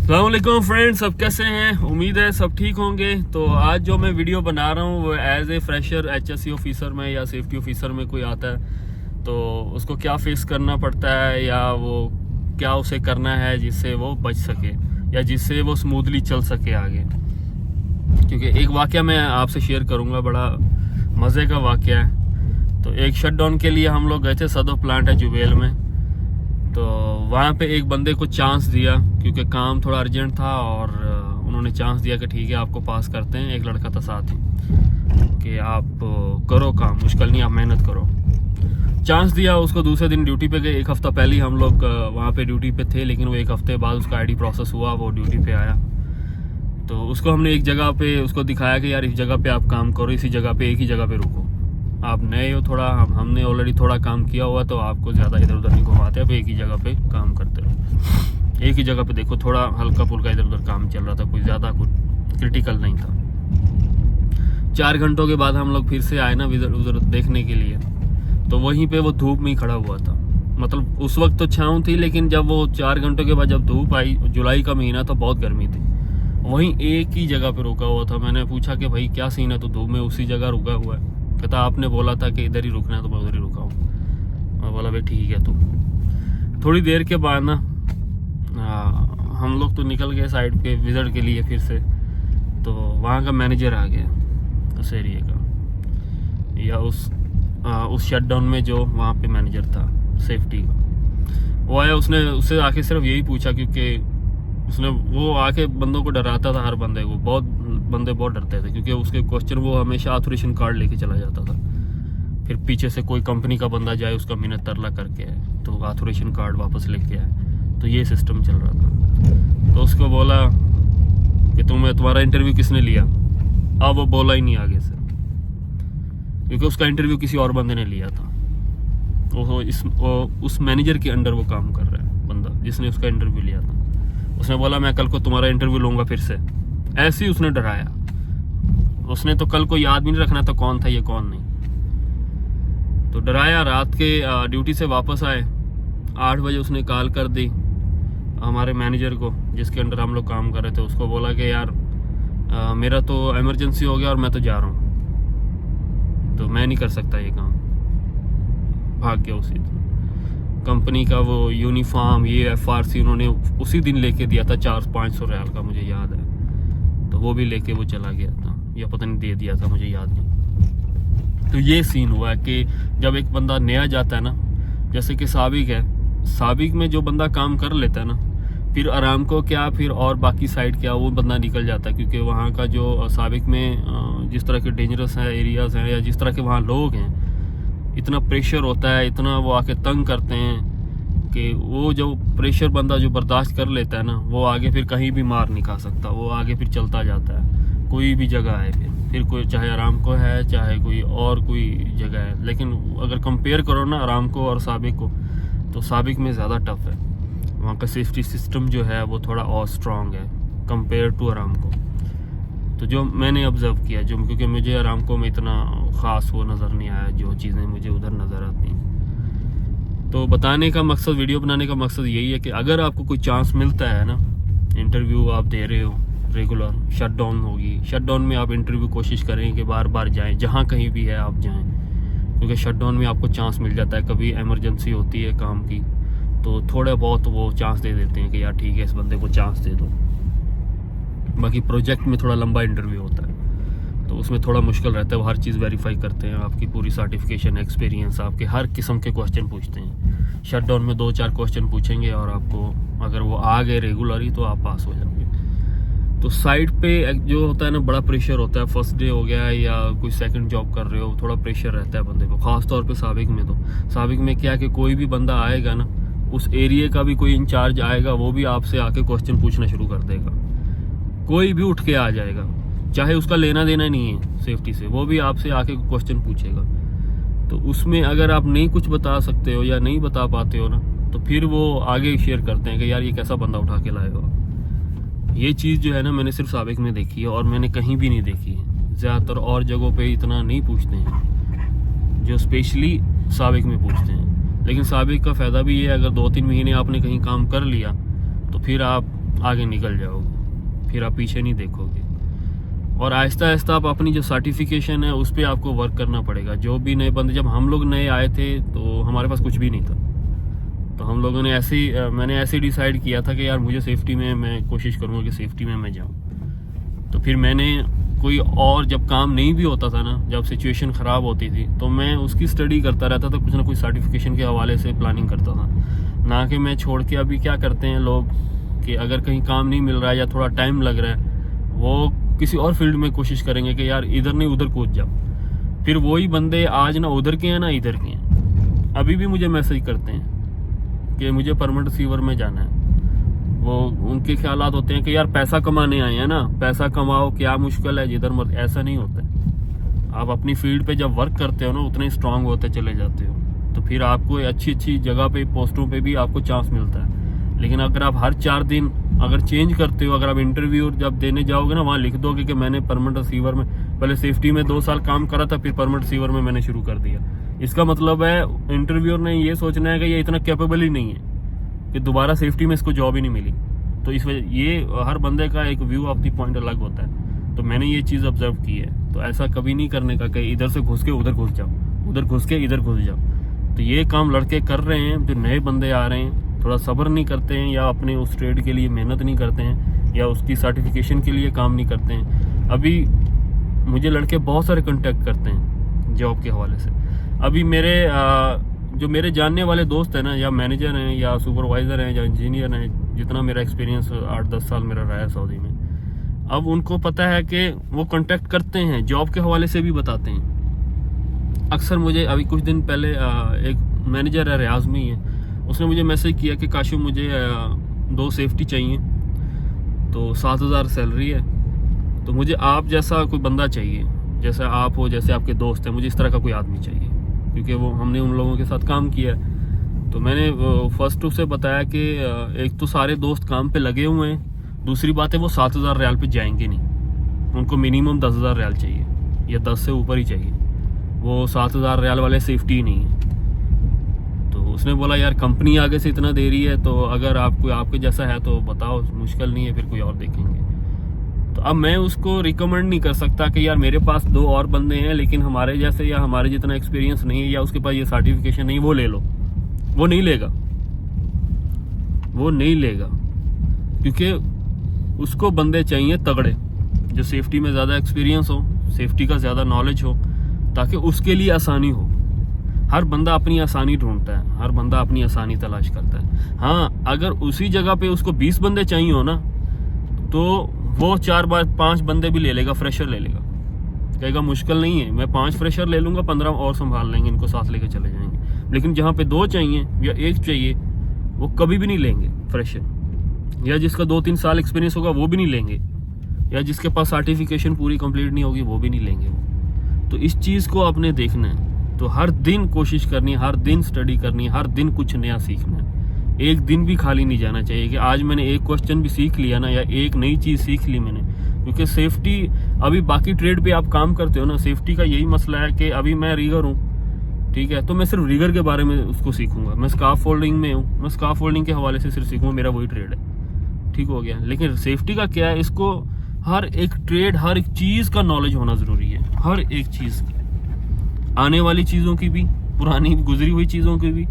अस्सलामुअलैकुम फ्रेंड्स, सब कैसे हैं? उम्मीद है सब ठीक होंगे। तो आज जो मैं वीडियो बना रहा हूँ वो as a fresher HSE officer में या सेफ्टी ऑफिसर में कोई आता है तो उसको क्या फेस करना पड़ता है या वो क्या उसे करना है जिससे वो बच सके या जिससे वो स्मूथली चल सके आगे। क्योंकि एक वाक़या मैं आपसे शेयर करूँगा, बड़ा मज़े का वाक़या है। तो एक शटडाउन के लिए हम लोग गए थे, सदर प्लांट है जुबेल में। तो वहाँ पे एक बंदे को चांस दिया क्योंकि काम थोड़ा अर्जेंट था और उन्होंने चांस दिया कि ठीक है आपको पास करते हैं। एक लड़का था साथ ही कि आप करो काम, मुश्किल नहीं, आप मेहनत करो। चांस दिया उसको। दूसरे दिन ड्यूटी पे गए। एक हफ़्ता पहले ही हम लोग वहाँ पे ड्यूटी पे थे, लेकिन वो एक हफ़्ते बाद उसका ID प्रोसेस हुआ, वो ड्यूटी पे आया। तो उसको हमने एक जगह पे उसको दिखाया कि यार इस जगह पे आप काम करो, इसी जगह पे, एक ही जगह पे रुको। आप नए हो थोड़ा, हमने ऑलरेडी थोड़ा काम किया हुआ तो आपको ज़्यादा इधर उधर नहीं घुमाते, आप एक ही जगह पे काम करते रहो। एक ही जगह पे देखो, थोड़ा हल्का फुल्का इधर उधर काम चल रहा था, कोई ज़्यादा कुछ क्रिटिकल नहीं था। 4 घंटों के बाद हम लोग फिर से आए ना इधर उधर देखने के लिए। तो वहीं पे वो धूप में ही खड़ा हुआ था। मतलब उस वक्त तो छाँव थी, लेकिन जब वो 4 घंटों के बाद जब धूप आई, जुलाई का महीना था, बहुत गर्मी थी, वहीं एक ही जगह पे रुका हुआ था। मैंने पूछा कि भाई क्या सीन है? तो धूप में उसी जगह रुका हुआ है। कहता आपने बोला था कि इधर ही रुकना है तो मैं उधर ही रुका हूँ। मैं बोला भाई ठीक है। तो थोड़ी देर के बाद ना हम लोग तो निकल गए साइड पे विजिट के लिए फिर से। तो वहाँ का मैनेजर आ गया उस एरिया का, या उस शटडाउन में जो वहाँ पे मैनेजर था सेफ्टी का, वो आया। उसने उससे आके सिर्फ यही पूछा, क्योंकि वो आके बंदों को डराता था, हर बंदे को। बंदे बहुत डरते थे क्योंकि उसके क्वेश्चन, वो हमेशा ऑथोराइजेशन कार्ड लेके चला जाता था। फिर पीछे से कोई कंपनी का बंदा जाए, उसका मिन्नत तरला करके आए तो ऑथोराइजेशन कार्ड वापस लेके आए। तो ये सिस्टम चल रहा था। तो उसको बोला कि तुम्हारा इंटरव्यू किसने लिया? अब वो बोला ही नहीं आगे से, क्योंकि उसका इंटरव्यू किसी और बंदे ने लिया था। उस मैनेजर के अंडर वो काम कर रहा है बंदा जिसने उसका इंटरव्यू लिया था। उसने बोला मैं कल को तुम्हारा इंटरव्यू लूँगा फिर से। ऐसे ही उसने डराया। उसने तो कल को याद भी नहीं रखना था कौन था ये कौन नहीं। तो डराया। रात के ड्यूटी से वापस आए, 8 बजे उसने कॉल कर दी हमारे मैनेजर को जिसके अंडर हम लोग काम कर रहे थे। उसको बोला कि यार मेरा तो इमरजेंसी हो गया और मैं तो जा रहा हूँ, तो मैं नहीं कर सकता ये काम। भाग गया उसी दिन। कंपनी का वो यूनिफॉर्म, ये FRC उन्होंने उसी दिन लेके दिया था, 400-500 रियाल का, मुझे याद है। तो वो भी लेके वो चला गया था, या पता नहीं दे दिया था, मुझे याद नहीं। तो ये सीन हुआ है कि जब एक बंदा नया जाता है ना, जैसे कि साबिक है, साबिक में जो बंदा काम कर लेता है ना, फिर आरामको क्या, फिर और बाकी साइड क्या, वो बंदा निकल जाता है। क्योंकि वहाँ का जो साबिक में जिस तरह के डेंजरस है एरियाज़ हैं, या जिस तरह के वहाँ लोग हैं, इतना प्रेशर होता है, इतना वो आके तंग करते हैं कि वो जो प्रेशर बंदा जो बर्दाश्त कर लेता है ना, वो आगे फिर कहीं भी मार नहीं खा सकता। वो आगे फिर चलता जाता है, कोई भी जगह है। फिर कोई चाहे आरामको है, चाहे कोई और कोई जगह है। लेकिन अगर कंपेयर करो ना आरामको और साबिक को, तो साबिक में ज़्यादा टफ है। वहाँ का सेफ्टी सिस्टम जो है वो थोड़ा और स्ट्रॉन्ग है कंपेयर टू आरामको। तो जो मैंने ऑब्ज़र्व किया, जो क्योंकि मुझे आरामको में इतना ख़ास वो नज़र नहीं आया, जो चीज़ें मुझे उधर नज़र आती हैं। तो बताने का मकसद, वीडियो बनाने का मकसद यही है कि अगर आपको कोई चांस मिलता है ना, इंटरव्यू आप दे रहे हो रेगुलर, शटडाउन होगी, शटडाउन में आप इंटरव्यू कोशिश करें कि बार बार जाएं, जहाँ कहीं भी है आप जाएं। क्योंकि शटडाउन में आपको चांस मिल जाता है, कभी इमरजेंसी होती है काम की तो थोड़ा बहुत वो चांस दे देते हैं कि यार ठीक है इस बंदे को चांस दे दो। बाकी प्रोजेक्ट में थोड़ा लंबा इंटरव्यू होता है तो उसमें थोड़ा मुश्किल रहता है। वो हर चीज़ वेरीफाई करते हैं, आपकी पूरी सर्टिफिकेशन, एक्सपीरियंस, आपके हर किस्म के क्वेश्चन पूछते हैं। शटडाउन में 2-4 क्वेश्चन पूछेंगे और आपको अगर वो आ गए रेगुलर तो आप पास हो जाओगे। तो साइड पे जो होता है ना, बड़ा प्रेशर होता है। फर्स्ट डे हो गया या कोई सेकंड जॉब कर रहे हो, थोड़ा प्रेशर रहता है बंदे को, ख़ास तौर पे साबिक में। तो साबिक में क्या है कि कोई भी बंदा आएगा ना, उस एरिया का भी कोई इंचार्ज आएगा, वो भी आपसे आके क्वेश्चन पूछना शुरू कर देगा। कोई भी उठ के आ जाएगा, चाहे उसका लेना देना नहीं है सेफ्टी से, वो भी आपसे आके क्वेश्चन पूछेगा। तो उसमें अगर आप नहीं कुछ बता सकते हो या नहीं बता पाते हो ना, तो फिर वो आगे शेयर करते हैं कि यार ये कैसा बंदा उठा के लाएगा। ये चीज़ जो है ना, मैंने सिर्फ साबिक में देखी है और मैंने कहीं भी नहीं देखी है। ज़्यादातर और जगहों पे इतना नहीं पूछते हैं जो स्पेशली साबिक में पूछते हैं। लेकिन साबिक का फ़ायदा भी ये है, अगर 2-3 महीने आपने कहीं काम कर लिया तो फिर आप आगे निकल जाओगे, फिर आप पीछे नहीं देखोगे। और आहिस्ता आहिस्ता आप अपनी जो सर्टिफिकेशन है उस पर आपको वर्क करना पड़ेगा। जो भी नए बंदे, जब हम लोग नए आए थे तो हमारे पास कुछ भी नहीं था, तो हम लोगों ने मैंने ऐसे डिसाइड किया था कि यार मुझे सेफ्टी में, मैं कोशिश करूँगा कि सेफ्टी में मैं जाऊँ। तो फिर मैंने कोई और, जब काम नहीं भी होता था ना, जब सिचुएशन ख़राब होती थी, तो मैं उसकी स्टडी करता रहता था, कुछ ना कुछ सर्टिफिकेशन के हवाले से प्लानिंग करता था। ना कि मैं छोड़ के, अभी क्या करते हैं लोग कि अगर कहीं काम नहीं मिल रहा है या थोड़ा टाइम लग रहा है, वो किसी और फील्ड में कोशिश करेंगे कि यार इधर नहीं उधर कूद जाओ। फिर वही बंदे आज ना उधर के हैं ना इधर के हैं, अभी भी मुझे मैसेज करते हैं कि मुझे परमानेंट रिसीवर में जाना है। वो उनके ख्यालात होते हैं कि यार पैसा कमाने आए हैं ना, पैसा कमाओ, क्या मुश्किल है, जिधर मर्जी। ऐसा नहीं होता है। आप अपनी फील्ड पे जब वर्क करते हो ना, उतने स्ट्रांग होते चले जाते हो, तो फिर आपको अच्छी अच्छी जगह पे, पोस्टों पे भी आपको चांस मिलता है। लेकिन अगर आप हर 4 दिन अगर चेंज करते हो, अगर आप इंटरव्यू जब देने जाओगे ना, वहाँ लिख दोगे कि मैंने परमानेंट रिसीवर में, पहले सेफ्टी में 2 साल काम करा था, फिर परमानेंट रिसीवर में मैंने शुरू कर दिया, इसका मतलब है इंटरव्यूअर ने ये सोचना है कि ये इतना कैपेबल ही नहीं है कि दोबारा सेफ्टी में इसको जॉब ही नहीं मिली। तो इस वजह, ये हर बंदे का एक व्यू ऑफ द पॉइंट अलग होता है। तो मैंने ये चीज़ ऑब्जर्व की है। तो ऐसा कभी नहीं करने का कि इधर से घुस के उधर घुस जाओ, उधर घुस के इधर घुस जाओ। तो ये काम लड़के कर रहे हैं, जो नए बंदे आ रहे हैं, थोड़ा सब्र नहीं करते हैं, या अपने उस ट्रेड के लिए मेहनत नहीं करते हैं, या उसकी सर्टिफिकेशन के लिए काम नहीं करते हैं। अभी मुझे लड़के बहुत सारे कांटेक्ट करते हैं जॉब के हवाले से। अभी जो मेरे जानने वाले दोस्त हैं ना, या मैनेजर हैं या सुपरवाइज़र हैं या इंजीनियर हैं, जितना मेरा एक्सपीरियंस 8-10 साल मेरा रहा है सऊदी में, अब उनको पता है कि वो कांटेक्ट करते हैं, जॉब के हवाले से भी बताते हैं। अक्सर मुझे अभी कुछ दिन पहले एक मैनेजर है, रियाज में ही है, उसने मुझे मैसेज किया कि काशु मुझे 2 सेफ्टी चाहिए, तो 7,000 सैलरी है, तो मुझे आप जैसा कोई बंदा चाहिए, जैसा आप हो, जैसे आपके दोस्त हैं, मुझे इस तरह का कोई आदमी चाहिए, क्योंकि वो हमने उन लोगों के साथ काम किया है। तो मैंने फर्स्ट उसे बताया कि एक तो सारे दोस्त काम पे लगे हुए हैं, दूसरी बात है वो 7,000 रियाल पे जाएंगे नहीं, उनको मिनिमम 10,000 रियाल चाहिए या 10 से ऊपर ही चाहिए, वो 7,000 रियाल वाले सेफ्टी ही नहीं है। तो उसने बोला यार कंपनी आगे से इतना दे रही है, तो अगर आपको आपके जैसा है तो बताओ, मुश्किल नहीं है, फिर कोई और देखेंगे। तो अब मैं उसको रिकमेंड नहीं कर सकता कि यार मेरे पास 2 और बंदे हैं लेकिन हमारे जैसे या हमारे जितना एक्सपीरियंस नहीं है, या उसके पास ये सर्टिफिकेशन नहीं, वो ले लो। वो नहीं लेगा, वो नहीं लेगा, क्योंकि उसको बंदे चाहिए तगड़े, जो सेफ्टी में ज़्यादा एक्सपीरियंस हो, सेफ्टी का ज़्यादा नॉलेज हो, ताकि उसके लिए आसानी हो। हर बंदा अपनी आसानी ढूंढता है, हर बंदा अपनी आसानी तलाश करता है। हाँ, अगर उसी जगह पे उसको 20 बंदे चाहिए हो ना, तो वो 4-5 बंदे भी ले लेगा, फ्रेशर ले लेगा, कहेगा मुश्किल नहीं है, मैं 5 फ्रेशर ले लूँगा, 15 और संभाल लेंगे, इनको साथ लेके चले जाएंगे। लेकिन जहाँ पे 2 चाहिए या 1 चाहिए, वो कभी भी नहीं लेंगे फ्रेशर, या जिसका 2-3 साल एक्सपीरियंस होगा वो भी नहीं लेंगे, या जिसके पास सर्टिफिकेशन पूरी कंप्लीट नहीं होगी वो भी नहीं लेंगे वो। तो इस चीज़ को आपने देखना है। तो हर दिन कोशिश करनी है, हर दिन स्टडी करनी है, हर दिन कुछ नया सीखना है। एक दिन भी खाली नहीं जाना चाहिए कि आज मैंने एक क्वेश्चन भी सीख लिया ना, या एक नई चीज़ सीख ली मैंने। क्योंकि सेफ्टी, अभी बाकी ट्रेड पे आप काम करते हो ना, सेफ्टी का यही मसला है कि अभी मैं रिगर हूँ, ठीक है, तो मैं सिर्फ रिगर के बारे में उसको सीखूंगा। मैं स्कार्फ फोल्डिंग में हूँ, मैं स्कार्फ फोल्डिंग के हवाले से सिर्फ सीखूंगा, मेरा वही ट्रेड है, ठीक हो गया। लेकिन सेफ्टी का क्या है, इसको हर एक ट्रेड, हर एक चीज़ का नॉलेज होना ज़रूरी है, हर एक चीज़, आने वाली चीज़ों की भी, पुरानी गुजरी हुई चीज़ों की भी,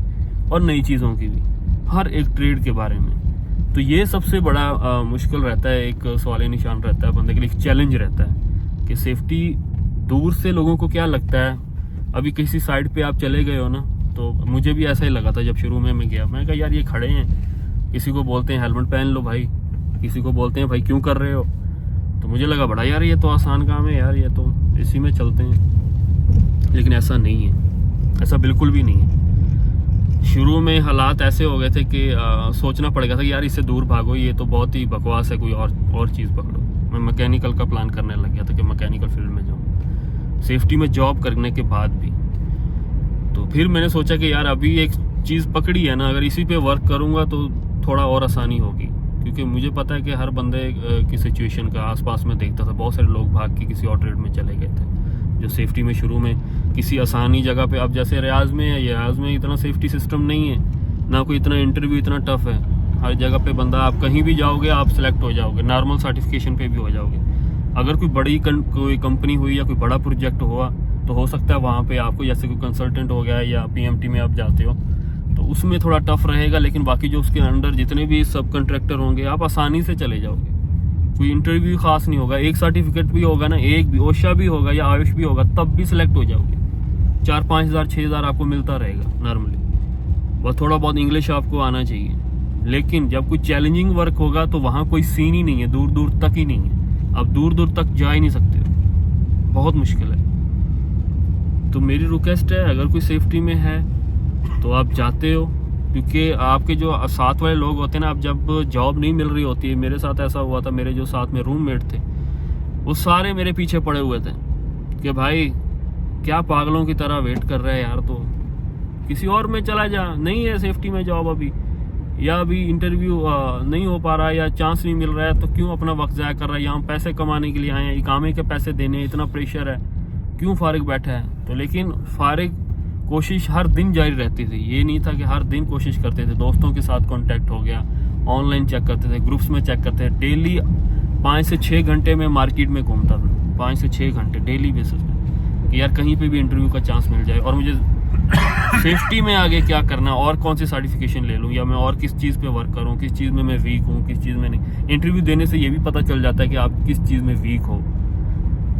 और नई चीज़ों की भी, हर एक ट्रेड के बारे में। तो ये सबसे बड़ा मुश्किल रहता है, एक सवाल निशान रहता है बंदे के लिए, एक चैलेंज रहता है कि सेफ्टी। दूर से लोगों को क्या लगता है, अभी किसी साइड पे आप चले गए हो ना, तो मुझे भी ऐसा ही लगा था जब शुरू में मैं गया, मैं कहा यार ये खड़े हैं, किसी को बोलते हैं हेलमेट पहन लो भाई, किसी को बोलते हैं भाई क्यों कर रहे हो, तो मुझे लगा बड़ा यार ये तो आसान काम है यार, ये तो इसी में चलते हैं। लेकिन ऐसा नहीं है, ऐसा बिल्कुल भी नहीं है। शुरू में हालात ऐसे हो गए थे कि सोचना पड़ेगा था कि यार इससे दूर भागो, ये तो बहुत ही बकवास है, कोई और चीज़ पकड़ो। मैं मैकेनिकल का प्लान करने लग गया था कि मैकेनिकल फील्ड में जाऊँ, सेफ्टी में जॉब करने के बाद भी। तो फिर मैंने सोचा कि यार अभी एक चीज़ पकड़ी है ना, अगर इसी पे वर्क करूँगा तो थोड़ा और आसानी होगी, क्योंकि मुझे पता है कि हर बंदे की सिचुएशन का आसपास में देखता था, बहुत सारे लोग भाग के किसी और ट्रेड में चले गए थे, जो सेफ्टी में शुरू में किसी आसानी जगह पे। अब जैसे रियाज में है, रियाज में इतना सेफ्टी सिस्टम नहीं है, ना कोई इतना इंटरव्यू इतना टफ है, हर जगह पे बंदा, आप कहीं भी जाओगे आप सिलेक्ट हो जाओगे, नॉर्मल सर्टिफिकेशन पे भी हो जाओगे। अगर कोई बड़ी कोई कंपनी हुई या कोई बड़ा प्रोजेक्ट हुआ तो हो सकता है वहाँ पे आपको, जैसे कोई कंसल्टेंट हो गया या पीएमटी में आप जाते हो तो उसमें थोड़ा टफ रहेगा, लेकिन बाकी जो उसके अंडर जितने भी सब कॉन्ट्रैक्टर होंगे आप आसानी से चले जाओगे। कोई इंटरव्यू खास नहीं होगा, एक सर्टिफिकेट भी होगा ना, एक भी ओशा भी होगा या आयुष भी होगा, तब भी सिलेक्ट हो जाओगे। 4-5 हज़ार 6 हज़ार आपको मिलता रहेगा नॉर्मली। बस थोड़ा बहुत इंग्लिश आपको आना चाहिए, लेकिन जब कोई चैलेंजिंग वर्क होगा तो वहाँ कोई सीन ही नहीं है, दूर दूर तक ही नहीं है, आप दूर दूर तक जा ही नहीं सकते हो, बहुत मुश्किल है। तो मेरी रिक्वेस्ट है, अगर कोई सेफ्टी में है तो आप जाते हो, क्योंकि आपके जो साथ वाले लोग होते हैं ना, आप जब जॉब नहीं मिल रही होती है, मेरे साथ ऐसा हुआ था, मेरे जो साथ में रूममेट थे वो सारे मेरे पीछे पड़े हुए थे कि भाई क्या पागलों की तरह वेट कर रहे हैं यार, तो किसी और में चला जा, नहीं है सेफ्टी में जॉब अभी, या अभी इंटरव्यू नहीं हो पा रहा है या चांस नहीं मिल रहा है, तो क्यों अपना वक्त ज़ाया कर रहा है, यहाँ पैसे कमाने के लिए आए हैं, इकामे के पैसे देने, इतना प्रेशर है, क्यों फारिग बैठा है। तो लेकिन फारिग कोशिश हर दिन जारी रहती थी, ये नहीं था कि हर दिन कोशिश करते थे, दोस्तों के साथ कांटेक्ट हो गया, ऑनलाइन चेक करते थे, ग्रुप्स में चेक करते थे, डेली 5 से 6 घंटे में मार्केट में घूमता था, 5 से 6 घंटे डेली बेसिस में, कि यार कहीं पे भी इंटरव्यू का चांस मिल जाए, और मुझे सेफ्टी में आगे क्या करना, और कौन सी सर्टिफिकेशन ले लूँ, या मैं और किस चीज़ पे वर्क करूँ, किस चीज़ में मैं वीक हूँ, किस चीज़ में नहीं। इंटरव्यू देने से ये भी पता चल जाता है कि आप किस चीज़ में वीक हो।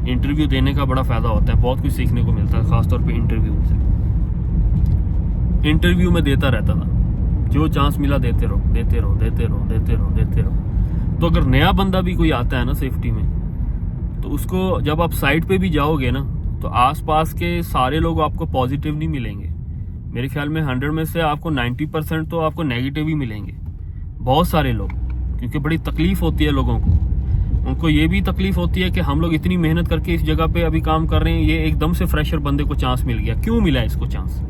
इंटरव्यू देने का बड़ा फ़ायदा होता है, बहुत कुछ सीखने को मिलता है, ख़ासतौर पे इंटरव्यू से। इंटरव्यू में देता रहता था, जो चांस मिला देते रहो, देते रहो, देते रहो, देते रहो, देते रहो। तो अगर नया बंदा भी कोई आता है ना सेफ्टी में, तो उसको जब आप साइट पे भी जाओगे ना, तो आसपास के सारे लोग आपको पॉजिटिव नहीं मिलेंगे। मेरे ख्याल में 100 में से आपको 90% तो आपको नेगेटिव ही मिलेंगे, बहुत सारे लोग, क्योंकि बड़ी तकलीफ होती है लोगों को। उनको ये भी तकलीफ होती है कि हम लोग इतनी मेहनत करके इस जगह पे अभी काम कर रहे हैं, ये एकदम से फ्रेशर बंदे को चांस मिल गया, क्यों मिला है इसको चांस,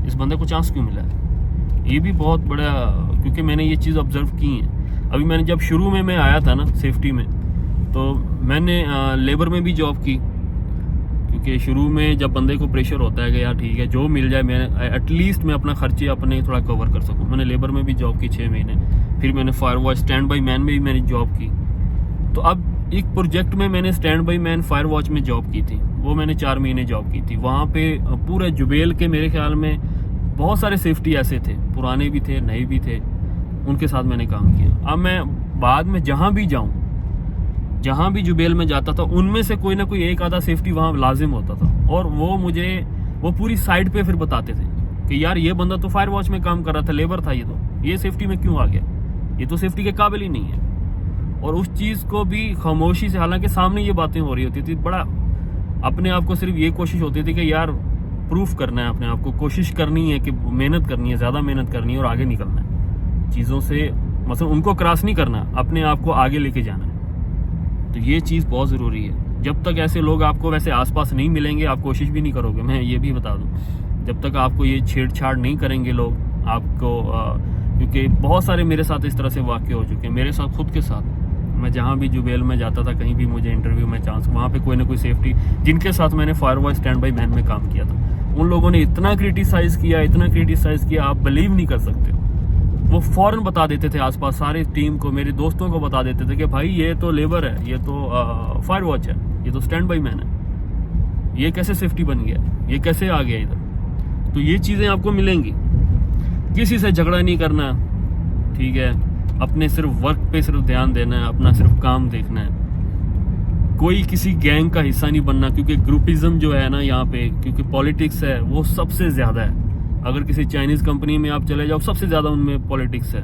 इस बंदे को चांस क्यों मिला है। ये भी बहुत बड़ा, क्योंकि मैंने ये चीज़ ऑब्जर्व की है। अभी मैंने जब शुरू में मैं आया था ना सेफ्टी में, तो मैंने लेबर में भी जॉब की, क्योंकि शुरू में जब बंदे को प्रेशर होता है कि यार ठीक है जो मिल जाए, मैं एटलीस्ट मैं अपना खर्चे अपने थोड़ा कवर कर सकूं। मैंने लेबर में भी जॉब की 6 महीने, फिर मैंने fire watch stand by man में भी मैंने जॉब की। तो अब एक प्रोजेक्ट में मैंने stand by man fire watch में जॉब की थी, वो मैंने 4 महीने जॉब की थी। वहाँ पे पूरे जुबेल के मेरे ख्याल में बहुत सारे सेफ्टी ऐसे थे, पुराने भी थे नए भी थे, उनके साथ मैंने काम किया। अब मैं बाद में जहाँ भी जाऊँ, जहाँ भी जुबेल में जाता था, उनमें से कोई ना कोई एक आधा सेफ्टी वहाँ लाजिम होता था, और वो मुझे वो पूरी साइड पे फिर बताते थे कि यार ये बंदा तो फायर वॉच में काम कर रहा था, लेबर था, ये सेफ्टी में क्यों आ गया, ये तो सेफ्टी के काबिल ही नहीं है। और उस चीज़ को भी खामोशी से, हालांकि सामने ये बातें हो रही होती थी, बड़ा अपने आप को सिर्फ ये कोशिश होती थी कि यार प्रूफ करना है अपने आप को, कोशिश करनी है कि मेहनत करनी है, ज़्यादा मेहनत करनी है और आगे निकलना है चीज़ों से, मतलब उनको क्रॉस नहीं करना, अपने आप को आगे लेके जाना है। तो ये चीज़ बहुत ज़रूरी है। जब तक ऐसे लोग आपको वैसे आसपास नहीं मिलेंगे, आप कोशिश भी नहीं करोगे, मैं ये भी बता दूं, जब तक आपको ये छेड़छाड़ नहीं करेंगे लोग आपको, क्योंकि बहुत सारे मेरे साथ इस तरह से वाक़े हो चुके हैं, मेरे साथ खुद के साथ। मैं जहाँ भी जुबेल में जाता था, कहीं भी मुझे इंटरव्यू में चांस, वहाँ पे कोई ना कोई सेफ्टी, जिनके साथ मैंने fire watch stand by man में काम किया था, उन लोगों ने इतना क्रिटिसाइज़ किया, आप बिलीव नहीं कर सकते। वो फौरन बता देते थे आसपास सारे टीम को, मेरे दोस्तों को बता देते थे कि भाई ये तो लेबर है, ये तो फायर वॉच है, ये तो स्टैंड बाई मैन है, ये कैसे सेफ्टी बन गया, ये कैसे आ गया इधर। तो ये चीज़ें आपको मिलेंगी। किसी से झगड़ा नहीं करना, ठीक है, अपने सिर्फ वर्क पे सिर्फ ध्यान देना है, अपना सिर्फ काम देखना है, कोई किसी गैंग का हिस्सा नहीं बनना, क्योंकि ग्रुपिज्म जो है ना यहाँ पे, क्योंकि पॉलिटिक्स है वो सबसे ज़्यादा है। अगर किसी चाइनीज़ कंपनी में आप चले जाओ, सबसे ज़्यादा उनमें पॉलिटिक्स है,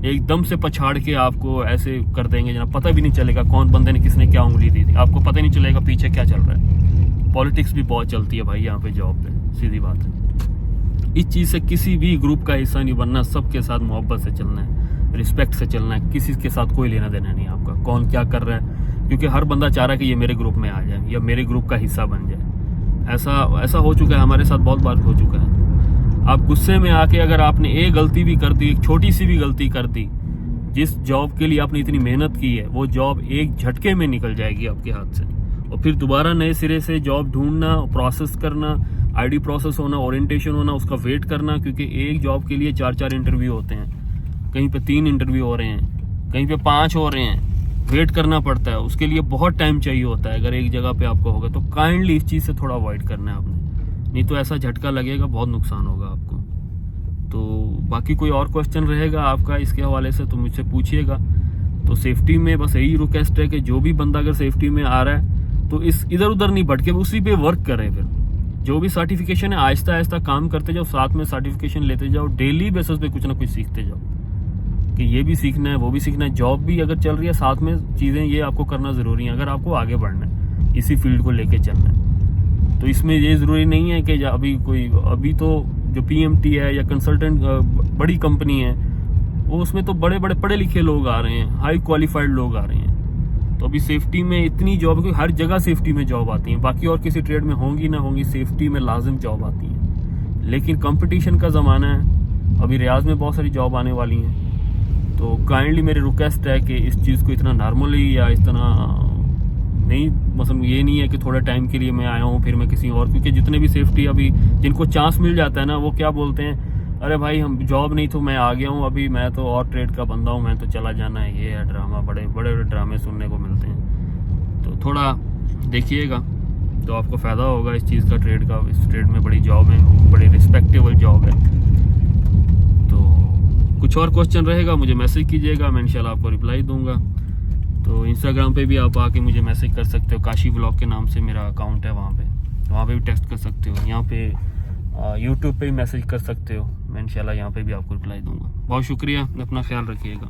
एकदम से पछाड़ के आपको ऐसे कर देंगे जना पता भी नहीं चलेगा कौन बंदे ने किसने क्या उंगली दी थी, आपको पता नहीं चलेगा पीछे क्या चल रहा है। पॉलिटिक्स भी बहुत चलती है भाई यहाँ पे जॉब पे, सीधी बात है। इस चीज़ से किसी भी ग्रुप का हिस्सा नहीं बनना, सबके साथ मोहब्बत से चलना है, रिस्पेक्ट से चलना है, किसी के साथ कोई लेना देना नहीं आपका, कौन क्या कर रहा है, क्योंकि हर बंदा चाह रहा है कि ये मेरे ग्रुप में आ जाए या मेरे ग्रुप का हिस्सा बन जाए। ऐसा हो चुका है, हमारे साथ बहुत बार हो चुका है। आप गुस्से में आके अगर आपने एक गलती भी कर दी, एक छोटी सी भी गलती कर दी, जिस जॉब के लिए आपने इतनी मेहनत की है, वो जॉब एक झटके में निकल जाएगी आपके हाथ से, और फिर दोबारा नए सिरे से जॉब ढूंढना, प्रोसेस करना, आईडी प्रोसेस होना, ओरिएंटेशन होना, उसका वेट करना, क्योंकि एक जॉब के लिए 4-4 इंटरव्यू होते हैं, कहीं पे 3 इंटरव्यू हो रहे हैं, कहीं पे 5 हो रहे हैं, वेट करना पड़ता है, उसके लिए बहुत टाइम चाहिए होता है। अगर एक जगह पे आपको होगा तो काइंडली इस चीज़ से थोड़ा अवॉइड करना है आपने, नहीं तो ऐसा झटका लगेगा, बहुत नुकसान होगा आपको। तो बाकी कोई और क्वेश्चन रहेगा आपका इसके हवाले से तो मुझसे पूछिएगा। तो सेफ्टी में बस यही रिक्वेस्ट है कि जो भी बंदा अगर सेफ्टी में आ रहा है तो इस इधर उधर नहीं भटके, उसी पे वर्क करे। फिर जो भी सर्टिफिकेशन है आहिस्ता आहिस्ता काम करते जाओ, साथ में सर्टिफिकेशन लेते जाओ, डेली बेसिस पे कुछ ना कुछ सीखते जाओ कि ये भी सीखना है, वो भी सीखना है। जॉब भी अगर चल रही है साथ में चीज़ें ये आपको करना ज़रूरी है अगर आपको आगे बढ़ना है, इसी फील्ड को लेके चलना है। तो इसमें ये ज़रूरी नहीं है कि अभी तो जो PMT है या कंसल्टेंट बड़ी कंपनी है वो, उसमें तो बड़े बड़े पढ़े लिखे लोग आ रहे हैं, हाई क्वालिफाइड लोग आ रहे हैं। तो अभी सेफ्टी में इतनी जॉब, हर जगह सेफ्टी में जॉब आती है, बाकी और किसी ट्रेड में होंगी ना होंगी, सेफ्टी में लाजिम जॉब आती है। लेकिन कंपटीशन का ज़माना है, अभी रियाज में बहुत सारी जॉब आने वाली हैं। तो काइंडली मेरी रिक्वेस्ट है कि इस चीज़ को इतना नॉर्मली या इतना नहीं, मतलब ये नहीं है कि थोड़ा टाइम के लिए मैं आया हूँ फिर मैं किसी और, क्योंकि जितने भी सेफ्टी अभी जिनको चांस मिल जाता है ना, वो क्या बोलते हैं, अरे भाई हम जॉब नहीं तो मैं आ गया हूँ, अभी मैं तो और ट्रेड का बंदा हूँ, मैं तो चला जाना है, ये है ड्रामा। बड़े बड़े ड्रामे सुनने को मिलते हैं। तो थोड़ा देखिएगा तो आपको फ़ायदा होगा इस चीज़ का, ट्रेड का। इस ट्रेड में बड़ी जॉब है, बड़ी रिस्पेक्टेबल जॉब है। तो कुछ और क्वेश्चन रहेगा मुझे मैसेज कीजिएगा, मैं इंशाल्लाह आपको रिप्लाई दूंगा। तो इंस्टाग्राम पे भी आप आके मुझे मैसेज कर सकते हो, काशी व्लॉग के नाम से मेरा अकाउंट है, वहाँ पे भी टेक्स्ट कर सकते हो। यहाँ पे यूट्यूब पे भी मैसेज कर सकते हो, मैं इंशाल्लाह यहाँ पे भी आपको रिप्लाई दूंगा। बहुत शुक्रिया, अपना ख्याल रखिएगा।